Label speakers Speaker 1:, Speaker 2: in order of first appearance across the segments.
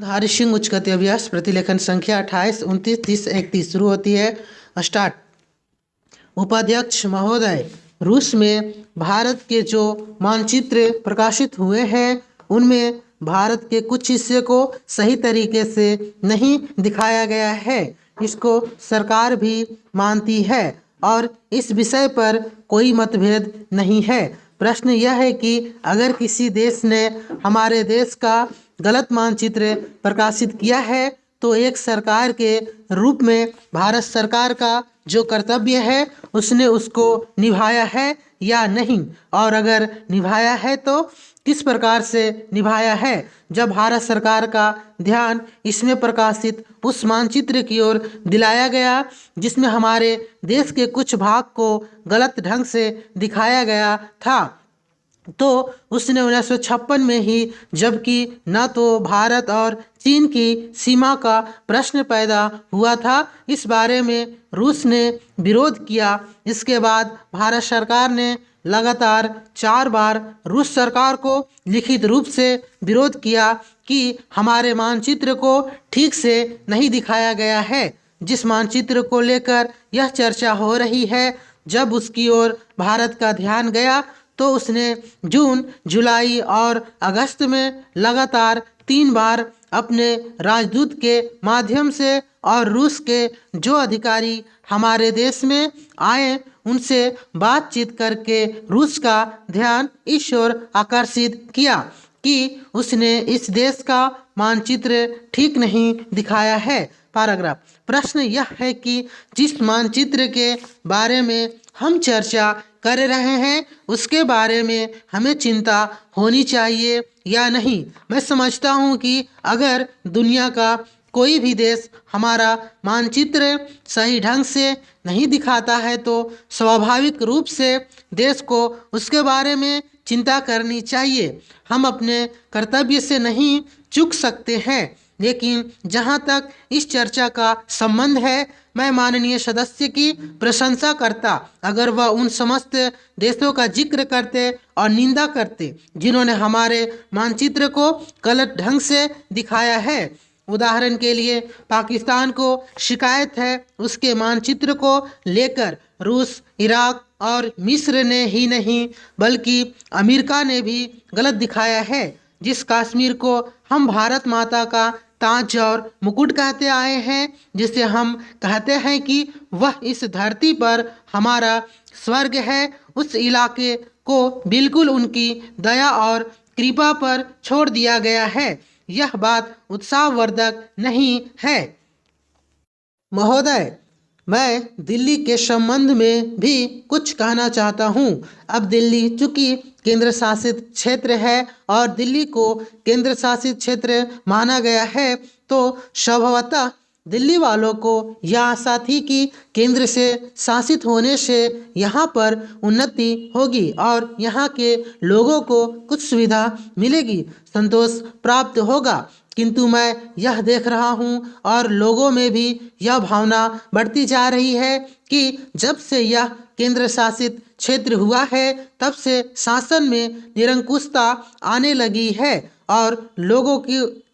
Speaker 1: धारी सिंह उच्चगति अभ्यास प्रतिलेखन संख्या 28, 29, 30, 31 शुरू होती है। स्टार्ट। उपाध्यक्ष महोदय, रूस में भारत के जो मानचित्र प्रकाशित हुए हैं उनमें भारत के कुछ हिस्से को सही तरीके से नहीं दिखाया गया है। इसको सरकार भी मानती है और इस विषय पर कोई मतभेद नहीं है। प्रश्न यह है कि अगर किसी देश ने हमारे देश का गलत मानचित्र प्रकाशित किया है तो एक सरकार के रूप में भारत सरकार का जो कर्तव्य है उसने उसको निभाया है या नहीं, और अगर निभाया है तो किस प्रकार से निभाया है। जब भारत सरकार का ध्यान इसमें प्रकाशित उस मानचित्र की ओर दिलाया गया जिसमें हमारे देश के कुछ भाग को गलत ढंग से दिखाया गया था, तो उसने 1956 में ही, जबकि न तो भारत और चीन की सीमा का प्रश्न पैदा हुआ था, इस बारे में रूस ने विरोध किया। इसके बाद भारत सरकार ने लगातार 4 बार रूस सरकार को लिखित रूप से विरोध किया कि हमारे मानचित्र को ठीक से नहीं दिखाया गया है। जिस मानचित्र को लेकर यह चर्चा हो रही है, जब उसकी ओर भारत का ध्यान गया तो उसने जून, जुलाई और अगस्त में लगातार 3 बार अपने राजदूत के माध्यम से और रूस के जो अधिकारी हमारे देश में आए उनसे बातचीत करके रूस का ध्यान इस ओर आकर्षित किया कि उसने इस देश का मानचित्र ठीक नहीं दिखाया है। पैराग्राफ। प्रश्न यह है कि जिस मानचित्र के बारे में हम चर्चा कर रहे हैं उसके बारे में हमें चिंता होनी चाहिए या नहीं। मैं समझता हूँ कि अगर दुनिया का कोई भी देश हमारा मानचित्र सही ढंग से नहीं दिखाता है तो स्वाभाविक रूप से देश को उसके बारे में चिंता करनी चाहिए। हम अपने कर्तव्य से नहीं चूक सकते हैं, लेकिन जहाँ तक इस चर्चा का संबंध है, मैं माननीय सदस्य की प्रशंसा करता अगर वह उन समस्त देशों का जिक्र करते और निंदा करते जिन्होंने हमारे मानचित्र को गलत ढंग से दिखाया है। उदाहरण के लिए पाकिस्तान को शिकायत है उसके मानचित्र को लेकर रूस, इराक और मिस्र ने ही नहीं बल्कि अमेरिका ने भी गलत दिखाया है। जिस कश्मीर को हम भारत माता का ताज और मुकुट कहते आए हैं, जिसे हम कहते हैं कि वह इस धरती पर हमारा स्वर्ग है, उस इलाके को बिल्कुल उनकी दया और कृपा पर छोड़ दिया गया है। यह बात उत्साहवर्धक नहीं है। महोदय, मैं दिल्ली के संबंध में भी कुछ कहना चाहता हूँ। अब दिल्ली चूँकि केंद्र शासित क्षेत्र है और दिल्ली को केंद्र शासित क्षेत्र माना गया है, तो स्वभावतः दिल्ली वालों को यह आशा थी कि केंद्र से शासित होने से यहाँ पर उन्नति होगी और यहाँ के लोगों को कुछ सुविधा मिलेगी, संतोष प्राप्त होगा। किंतु मैं यह देख रहा हूँ और लोगों में भी यह भावना बढ़ती जा रही है कि जब से यह केंद्र शासित क्षेत्र हुआ है तब से शासन में निरंकुशता आने लगी है और लोगों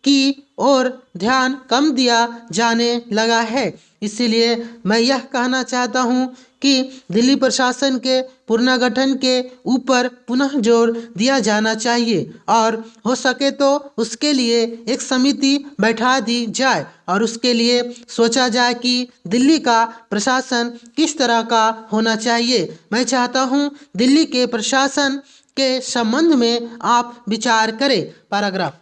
Speaker 1: की ओर ध्यान कम दिया जाने लगा है। इसीलिए मैं यह कहना चाहता हूँ कि दिल्ली प्रशासन के पुनर्गठन के ऊपर पुनः जोर दिया जाना चाहिए और हो सके तो उसके लिए एक समिति बैठा दी जाए और उसके लिए सोचा जाए कि दिल्ली का प्रशासन किस तरह का होना चाहिए। मैं चाहता हूँ दिल्ली के प्रशासन के संबंध में आप विचार करें। पैराग्राफ।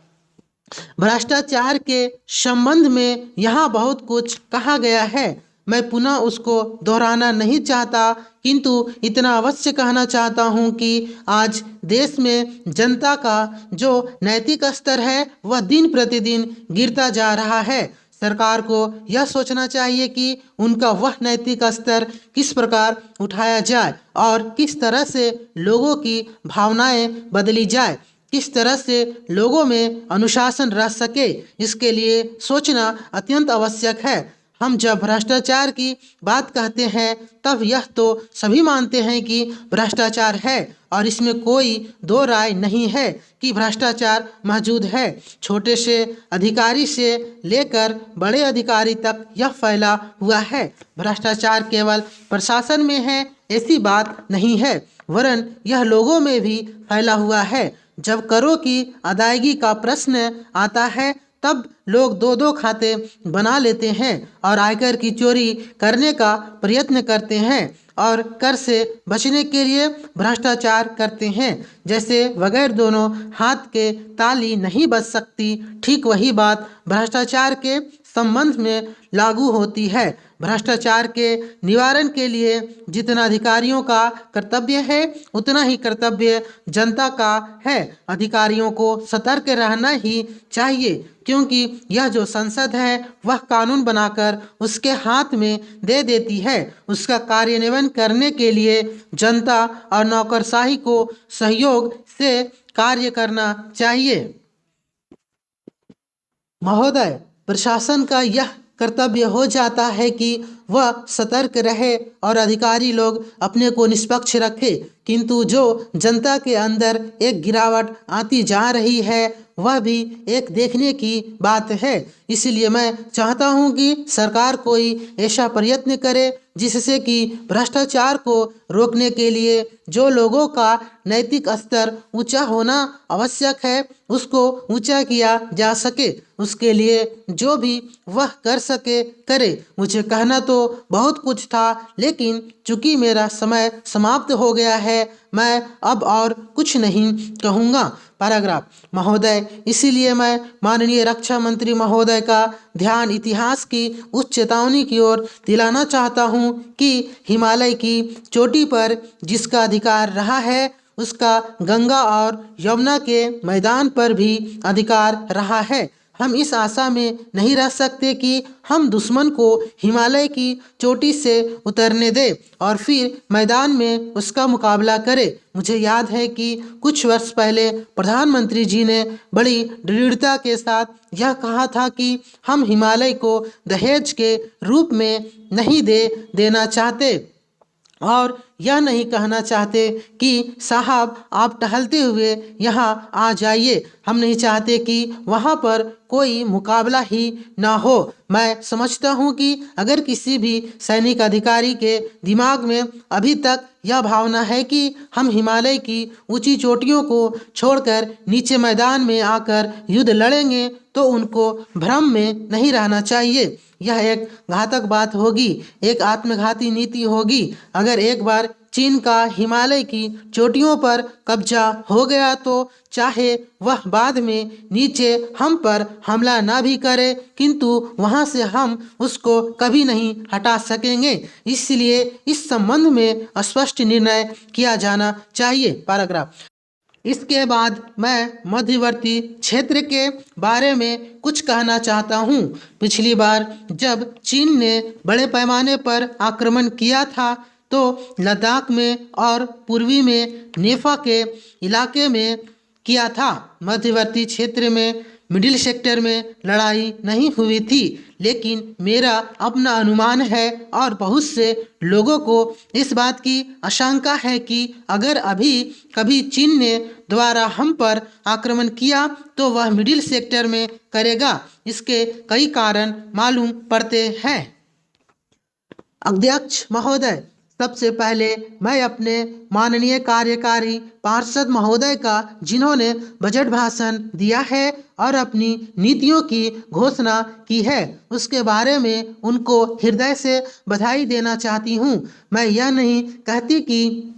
Speaker 1: भ्रष्टाचार के संबंध में यहाँ बहुत कुछ कहा गया है, मैं पुनः उसको दोहराना नहीं चाहता, किंतु इतना अवश्य कहना चाहता हूँ कि आज देश में जनता का जो नैतिक स्तर है वह दिन प्रतिदिन गिरता जा रहा है। सरकार को यह सोचना चाहिए कि उनका वह नैतिक स्तर किस प्रकार उठाया जाए और किस तरह से लोगों की भावनाएं बदली जाए, किस तरह से लोगों में अनुशासन रह सके, इसके लिए सोचना अत्यंत आवश्यक है। हम जब भ्रष्टाचार की बात कहते हैं तब यह तो सभी मानते हैं कि भ्रष्टाचार है और इसमें कोई दो राय नहीं है कि भ्रष्टाचार मौजूद है। छोटे से अधिकारी से लेकर बड़े अधिकारी तक यह फैला हुआ है। भ्रष्टाचार केवल प्रशासन में है ऐसी बात नहीं है, वरन यह लोगों में भी फैला हुआ है। जब करों की अदायगी का प्रश्न आता है तब लोग दो दो खाते बना लेते हैं और आयकर की चोरी करने का प्रयत्न करते हैं और कर से बचने के लिए भ्रष्टाचार करते हैं। जैसे बगैर दोनों हाथ के ताली नहीं बच सकती, ठीक वही बात भ्रष्टाचार के संबंध में लागू होती है। भ्रष्टाचार के निवारण के लिए जितना अधिकारियों का कर्तव्य है उतना ही कर्तव्य जनता का है। अधिकारियों को सतर्क रहना ही चाहिए, क्योंकि यह जो संसद है वह कानून बनाकर उसके हाथ में दे देती है। उसका कार्यान्वयन करने के लिए जनता और नौकरशाही को सहयोग से कार्य करना चाहिए। महोदय, प्रशासन का यह कर्तव्य हो जाता है कि वह सतर्क रहे और अधिकारी लोग अपने को निष्पक्ष रखे, किंतु जो जनता के अंदर एक गिरावट आती जा रही है वह भी एक देखने की बात है। इसलिए मैं चाहता हूं कि सरकार कोई ऐसा प्रयत्न करे जिससे कि भ्रष्टाचार को रोकने के लिए जो लोगों का नैतिक स्तर ऊंचा होना आवश्यक है उसको ऊंचा किया जा सके। उसके लिए जो भी वह कर सके करे। मुझे कहना तो बहुत कुछ था, लेकिन चूंकि मेरा समय समाप्त हो गया है मैं अब और कुछ नहीं कहूँगा। पैराग्राफ। महोदय, इसीलिए मैं माननीय रक्षा मंत्री महोदय का ध्यान इतिहास की उस चेतावनी की ओर दिलाना चाहता हूँ कि हिमालय की चोटी पर जिसका अधिकार रहा है उसका गंगा और यमुना के मैदान पर भी अधिकार रहा है। हम इस आशा में नहीं रह सकते कि हम दुश्मन को हिमालय की चोटी से उतरने दें और फिर मैदान में उसका मुकाबला करें। मुझे याद है कि कुछ वर्ष पहले प्रधानमंत्री जी ने बड़ी दृढ़ता के साथ यह कहा था कि हम हिमालय को दहेज के रूप में नहीं देना चाहते और यह नहीं कहना चाहते कि साहब आप टहलते हुए यहाँ आ जाइए। हम नहीं चाहते कि वहाँ पर कोई मुकाबला ही ना हो। मैं समझता हूँ कि अगर किसी भी सैनिक अधिकारी के दिमाग में अभी तक यह भावना है कि हम हिमालय की ऊंची चोटियों को छोड़कर नीचे मैदान में आकर युद्ध लड़ेंगे तो उनको भ्रम में नहीं रहना चाहिए। यह एक घातक बात होगी, एक आत्मघाती नीति होगी। अगर एक बार चीन का हिमालय की चोटियों पर कब्जा हो गया तो चाहे वह बाद में नीचे हम पर हमला ना भी करे, किंतु वहां से हम उसको कभी नहीं हटा सकेंगे। इसलिए इस संबंध में स्पष्ट निर्णय किया जाना चाहिए। पैराग्राफ। इसके बाद मैं मध्यवर्ती क्षेत्र के बारे में कुछ कहना चाहता हूँ। पिछली बार जब चीन ने बड़े पैमाने पर आक्रमण किया था तो लद्दाख में और पूर्वी में नेफा के इलाके में किया था। मध्यवर्ती क्षेत्र में मिडिल सेक्टर में लड़ाई नहीं हुई थी, लेकिन मेरा अपना अनुमान है और बहुत से लोगों को इस बात की आशंका है कि अगर अभी कभी चीन ने द्वारा हम पर आक्रमण किया तो वह मिडिल सेक्टर में करेगा। इसके कई कारण मालूम पड़ते हैं। अध्यक्ष महोदय, सबसे पहले मैं अपने माननीय कार्यकारी पार्षद महोदय का, जिन्होंने बजट भाषण दिया है और अपनी नीतियों की घोषणा की है, उसके बारे में उनको हृदय से बधाई देना चाहती हूँ। मैं यह नहीं कहती कि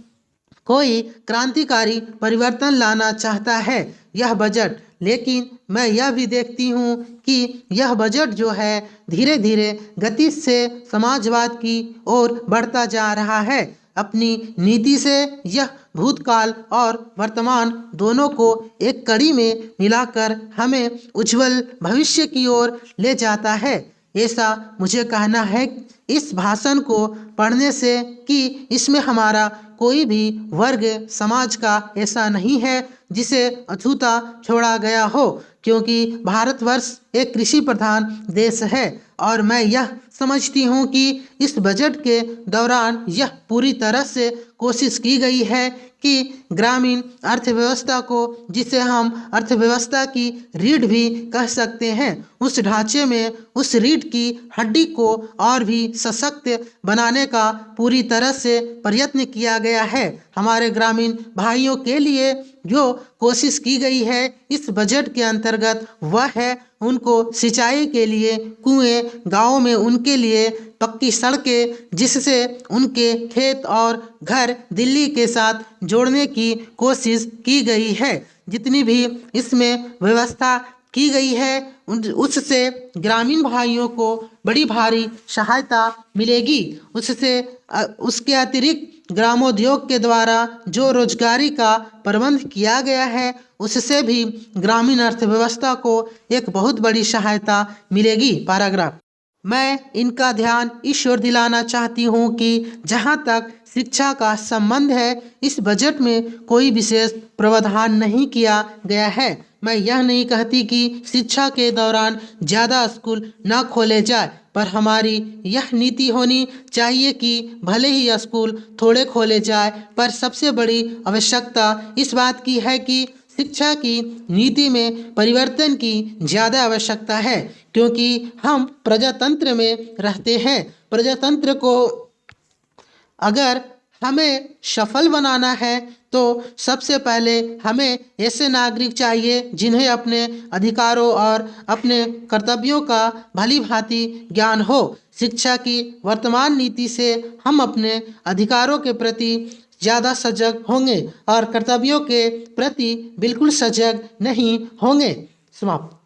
Speaker 1: कोई क्रांतिकारी परिवर्तन लाना चाहता है यह बजट, लेकिन मैं यह भी देखती हूँ कि यह बजट जो है धीरे धीरे गति से समाजवाद की ओर बढ़ता जा रहा है। अपनी नीति से यह भूतकाल और वर्तमान दोनों को एक कड़ी में मिलाकर हमें उज्जवल भविष्य की ओर ले जाता है। ऐसा मुझे कहना है इस भाषण को पढ़ने से कि इसमें हमारा कोई भी वर्ग समाज का ऐसा नहीं है जिसे अछूता छोड़ा गया हो, क्योंकि भारतवर्ष एक कृषि प्रधान देश है। और मैं यह समझती हूँ कि इस बजट के दौरान यह पूरी तरह से कोशिश की गई है कि ग्रामीण अर्थव्यवस्था को, जिसे हम अर्थव्यवस्था की रीढ़ भी कह सकते हैं, उस ढांचे में उस रीढ़ की हड्डी को और भी सशक्त बनाने का पूरी तरह से प्रयत्न किया गया है। हमारे ग्रामीण भाइयों के लिए जो कोशिश की गई है इस बजट के अंतर्गत वह है उनको सिंचाई के लिए कुएं, गाँव में उनके लिए पक्की सड़कें, जिससे उनके खेत और घर दिल्ली के साथ जोड़ने की कोशिश की गई है। जितनी भी इसमें व्यवस्था की गई है उससे ग्रामीण भाइयों को बड़ी भारी सहायता मिलेगी। उसके अतिरिक्त ग्रामोद्योग के द्वारा जो रोजगारी का प्रबंध किया गया है उससे भी ग्रामीण अर्थव्यवस्था को एक बहुत बड़ी सहायता मिलेगी। पैराग्राफ, मैं इनका ध्यान इस ओर दिलाना चाहती हूँ कि जहाँ तक शिक्षा का संबंध है इस बजट में कोई विशेष प्रावधान नहीं किया गया है। मैं यह नहीं कहती कि शिक्षा के दौरान ज़्यादा स्कूल न खोले जाए, पर हमारी यह नीति होनी चाहिए कि भले ही स्कूल थोड़े खोले जाए, पर सबसे बड़ी आवश्यकता इस बात की है कि शिक्षा की नीति में परिवर्तन की ज़्यादा आवश्यकता है, क्योंकि हम प्रजातंत्र में रहते हैं। प्रजातंत्र को अगर हमें सफल बनाना है तो सबसे पहले हमें ऐसे नागरिक चाहिए जिन्हें अपने अधिकारों और अपने कर्तव्यों का भली भांति ज्ञान हो। शिक्षा की वर्तमान नीति से हम अपने अधिकारों के प्रति ज़्यादा सजग होंगे और कर्तव्यों के प्रति बिल्कुल सजग नहीं होंगे। समाप्त।